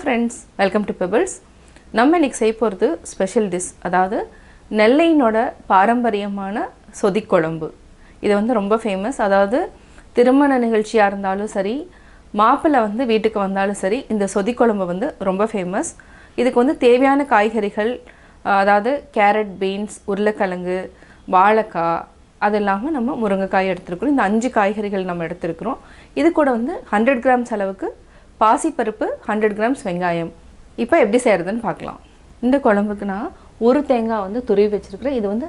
friends, welcome to Pebbles. நம்ம இன்னைக்கு செய்ய போகிறது ஸ்பெஷல் டிஷ், அதாவது நெல்லையினோட பாரம்பரியமான சொதி குழம்பு. இது வந்து ரொம்ப ஃபேமஸ். அதாவது திருமண நிகழ்ச்சியாக இருந்தாலும் சரி, மாப்பிள்ளை வந்து வீட்டுக்கு வந்தாலும் சரி, இந்த சொதி குழம்பு வந்து ரொம்ப ஃபேமஸ். இதுக்கு வந்து தேவையான காய்கறிகள், அதாவது கேரட், பீன்ஸ், உருளைக்கிழங்கு, வாழைக்காய், அது இல்லாமல் நம்ம முருங்கைக்காய் எடுத்துருக்குறோம். இந்த 5 காய்கறிகள் நம்ம எடுத்துருக்குறோம். இது கூட வந்து 100 கிராம்ஸ் அளவுக்கு பாசிப்பருப்பு, 100 கிராம்ஸ் வெங்காயம். இப்போ எப்படி செய்கிறதுன்னு பார்க்கலாம். இந்த குழம்புக்கு நான் ஒரு தேங்காய் வந்து துருவி வச்சுருக்கிறேன். இது வந்து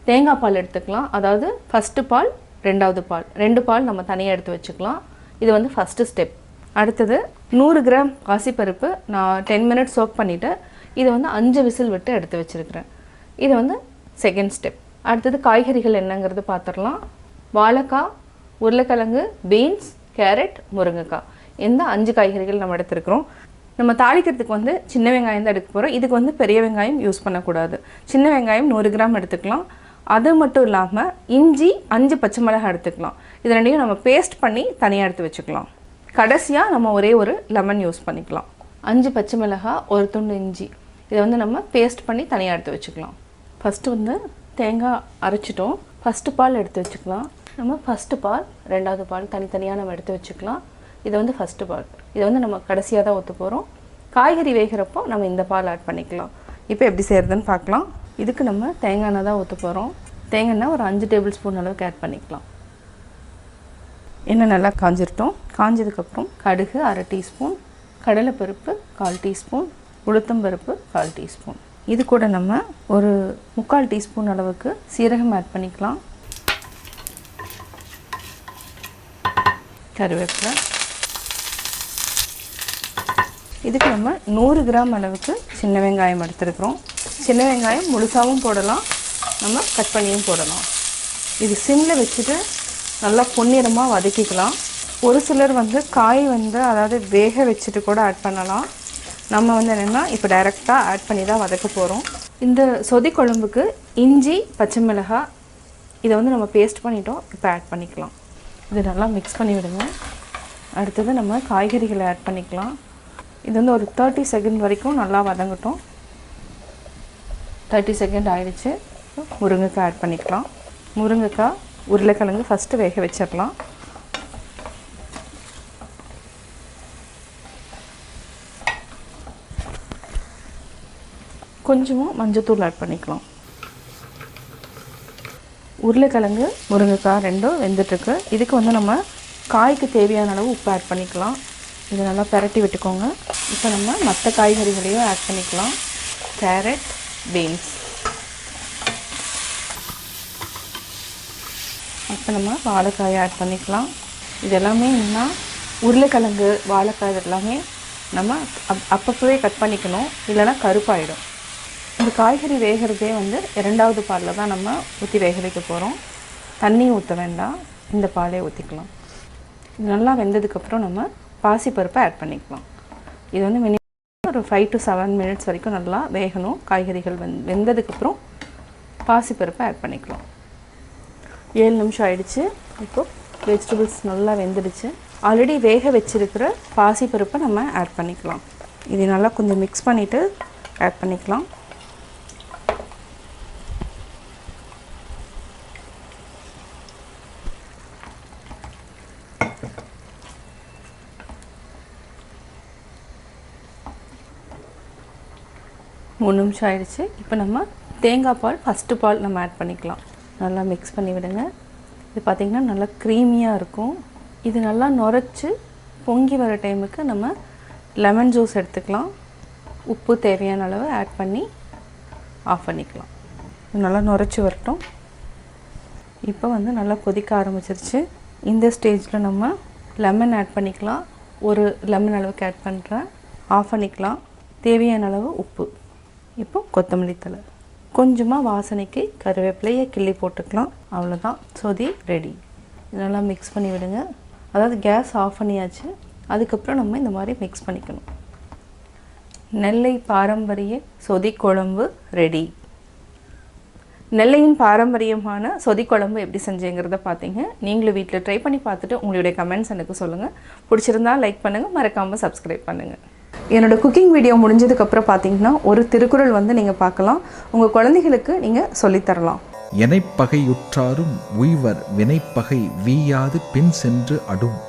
தேங்காய் பால் எடுத்துக்கலாம். அதாவது ஃபஸ்ட்டு பால், ரெண்டாவது பால், 2 பால் நம்ம தனியாக எடுத்து வச்சுக்கலாம். இது வந்து ஃபஸ்ட்டு ஸ்டெப். அடுத்தது 100 கிராம் பாசிப்பருப்பு நான் 10 மினிட்ஸ் சோக் பண்ணிவிட்டு இதை வந்து 5 விசில் விட்டு எடுத்து வச்சுருக்கிறேன். இது வந்து செகண்ட் ஸ்டெப். அடுத்தது காய்கறிகள் என்னங்கிறது பார்த்துடலாம். வாழைக்காய், உருளைக்கிழங்கு, பீன்ஸ், கேரட், முருங்கைக்காய், இந்த 5 காய்கறிகள் நம்ம எடுத்துருக்குறோம். நம்ம தாளிக்கிறதுக்கு வந்து சின்ன வெங்காயம் தான் எடுக்க போகிறோம். இதுக்கு வந்து பெரிய வெங்காயம் யூஸ் பண்ணக்கூடாது. சின்ன வெங்காயம் 100 கிராம் எடுத்துக்கலாம். அது மட்டும் இல்லாமல் இஞ்சி 5 பச்சை மிளகாய் எடுத்துக்கலாம். இது ரெண்டையும் நம்ம பேஸ்ட் பண்ணி தனியாக எடுத்து வச்சுக்கலாம். கடைசியாக நம்ம ஒரே ஒரு லெமன் யூஸ் பண்ணிக்கலாம். 5 பச்சை மிளகாய், ஒரு துண்டு இஞ்சி, இதை வந்து நம்ம பேஸ்ட் பண்ணி தனியாக எடுத்து வச்சுக்கலாம். ஃபஸ்ட்டு வந்து தேங்காய் அரைச்சிட்டோம். ஃபஸ்ட்டு பால் எடுத்து வச்சுக்கலாம். நம்ம ஃபஸ்ட்டு பால், ரெண்டாவது பால் தனித்தனியாக நம்ம எடுத்து வச்சுக்கலாம். இது வந்து ஃபஸ்ட்டு பால். இதை வந்து நம்ம கடைசியாக தான் ஊற்ற போகிறோம். காய்கறி வேகிறப்போ நம்ம இந்த பால் ஆட் பண்ணிக்கலாம். இப்போ எப்படி செய்கிறதுன்னு பார்க்கலாம். இதுக்கு நம்ம தேங்காய் எண்ணெய் தான் ஊற்ற போகிறோம். தேங்காய் எண்ணெய் ஒரு 5 டேபிள் ஸ்பூன் அளவுக்கு ஆட் பண்ணிக்கலாம். எண்ணெய் நல்லா காஞ்சிருட்டோம். காஞ்சதுக்கப்புறம் கடுகு 1/2 டீஸ்பூன், கடலைப்பருப்பு 1/4 டீஸ்பூன், உளுத்தம்பருப்பு 1/4 டீஸ்பூன். இது கூட நம்ம ஒரு 3/4 டீஸ்பூன் அளவுக்கு சீரகம் ஆட் பண்ணிக்கலாம். கருவேப்பிலை. இதுக்கு நம்ம 100 கிராம் அளவுக்கு சின்ன வெங்காயம் எடுத்துருக்குறோம். சின்ன வெங்காயம் முழுசாகவும் போடலாம், நம்ம கட் பண்ணியும் போடலாம். இது சிம்மில் வச்சுட்டு நல்லா பொன்னிறமாக வதக்கிக்கலாம். ஒரு சிலர் வந்து காய் வந்து அதாவது வேக வச்சுட்டு கூட ஆட் பண்ணலாம். நம்ம வந்து என்னென்னா இப்போ டைரெக்டாக ஆட் பண்ணி தான் வதக்க போகிறோம். இந்த சொதி குழம்புக்கு இஞ்சி, பச்சை மிளகாய், இதை வந்து நம்ம பேஸ்ட் பண்ணிட்டோம். இப்போ ஆட் பண்ணிக்கலாம். இது நல்லா மிக்ஸ் பண்ணி விடுங்க. அடுத்தது நம்ம காய்கறிகளை ஆட் பண்ணிக்கலாம். இது வந்து ஒரு 30 செகண்ட் வரைக்கும் நல்லா வதங்கட்டும். 30 செகண்ட் ஆகிடுச்சு. முருங்கைக்காய் ஆட் பண்ணிக்கலாம். முருங்கைக்காய், உருளைக்கிழங்கு ஃபஸ்ட்டு வேக வச்சிடலாம். கொஞ்சமாக மஞ்சத்தூள் ஆட் பண்ணிக்கலாம். உருளைக்கிழங்கு, முருங்கைக்காய் ரெண்டும் வெந்துட்டுருக்கு. இதுக்கு வந்து நம்ம காய்க்கு தேவையான அளவு உப்பு ஆட் பண்ணிக்கலாம். இது நல்லா பரட்டி விட்டுக்கோங்க. இப்போ நம்ம மற்ற காய்கறிகளையும் ஆட் பண்ணிக்கலாம். Carrot, beans. இப்போ நம்ம வாழைக்காயை ஆட் பண்ணிக்கலாம். இது எல்லாமே என்ன, உருளைக்கிழங்கு, வாழைக்காய் இது எல்லாமே நம்ம அப்பப்போவே கட் பண்ணிக்கணும், இல்லைன்னா கருப்பாயிடும். இந்த காய்கறி வேகிறதே வந்து 2வது பாலில் தான் நம்ம ஊற்றி வேக வைக்க போகிறோம். தண்ணி ஊற்ற வேண்டாம், இந்த பாலே ஊற்றிக்கலாம். இது நல்லா வெந்ததுக்கப்புறம் நம்ம பாசிப்பருப்பை ஆட் பண்ணிக்கலாம். இது வந்து மினிமம் ஒரு 5 to 7 மினிட்ஸ் வரைக்கும் நல்லா வேகணும். காய்கறிகள் வெந்ததுக்கப்புறம் பாசிப்பருப்பை ஆட் பண்ணிக்கலாம். 7 நிமிஷம் ஆகிடுச்சு. இப்போது வெஜிடபிள்ஸ் நல்லா வெந்துடுச்சு. ஆல்ரெடி வேக வச்சுருக்கிற பாசிப்பருப்பை நம்ம ஆட் பண்ணிக்கலாம். இது நல்லா கொஞ்சம் மிக்ஸ் பண்ணிவிட்டு ஆட் பண்ணிக்கலாம். மூணு நிமிஷம் ஆகிடுச்சு. இப்போ நம்ம தேங்காய் பால், ஃபஸ்ட்டு பால் நம்ம ஆட் பண்ணிக்கலாம். நல்லா மிக்ஸ் பண்ணி விடுங்க. இது பார்த்திங்கன்னா நல்லா க்ரீமியாக இருக்கும். இது நல்லா நுரைச்சி பொங்கி வர டைமுக்கு நம்ம லெமன் ஜூஸ் எடுத்துக்கலாம். உப்பு தேவையான அளவு ஆட் பண்ணி ஆஃப் பண்ணிக்கலாம். இது நல்லா நுரைச்சி வரட்டும். இப்போ வந்து நல்லா கொதிக்க ஆரம்பிச்சிருச்சு. இந்த ஸ்டேஜில் நம்ம லெமன் ஆட் பண்ணிக்கலாம். ஒரு லெமன் அளவுக்கு ஆட் பண்ணுறேன். ஆஃப் பண்ணிக்கலாம். தேவையான அளவு உப்பு. இப்போ கொத்தமல்லி தழை, கொஞ்சமாக வாசனைக்கு கருவேப்பிலையை கிள்ளி போட்டுக்கலாம். அவ்வளோதான், சொதி ரெடி. இதெல்லாம் மிக்ஸ் பண்ணி விடுங்க. அதாவது கேஸ் ஆஃப் பண்ணியாச்சு. அதுக்கப்புறம் நம்ம இந்த மாதிரி மிக்ஸ் பண்ணிக்கணும். நெல்லை பாரம்பரிய சொதி குழம்பு ரெடி. நெல்லையின் பாரம்பரியமான சொதி குழம்பு எப்படி செஞ்சேங்கிறத பார்த்தீங்க. நீங்களும் வீட்டில் ட்ரை பண்ணி பார்த்துட்டு உங்களுடைய கமெண்ட்ஸ் எனக்கு சொல்லுங்கள். பிடிச்சிருந்தா லைக் பண்ணுங்கள், மறக்காமல் சப்ஸ்கிரைப் பண்ணுங்கள். என்னோட குக்கிங் வீடியோ முடிஞ்சதுக்கப்புறம் பார்த்தீங்கன்னா ஒரு திருக்குறள் வந்து நீங்கள் பார்க்கலாம். உங்கள் குழந்தைகளுக்கு நீங்கள் சொல்லித்தரலாம். எனைப்பகையுற்றாரும் உய்வர் வினைப்பகை வீயாது பின் சென்று அடும்.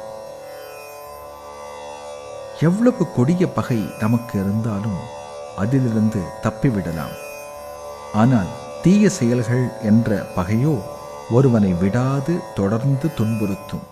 எவ்வளவு கொடிய பகை நமக்கு இருந்தாலும் அதிலிருந்து தப்பிவிடலாம். ஆனால் தீய செயல்கள் என்ற பகையோ ஒருவனை விடாது தொடர்ந்து துன்புறுத்தும்.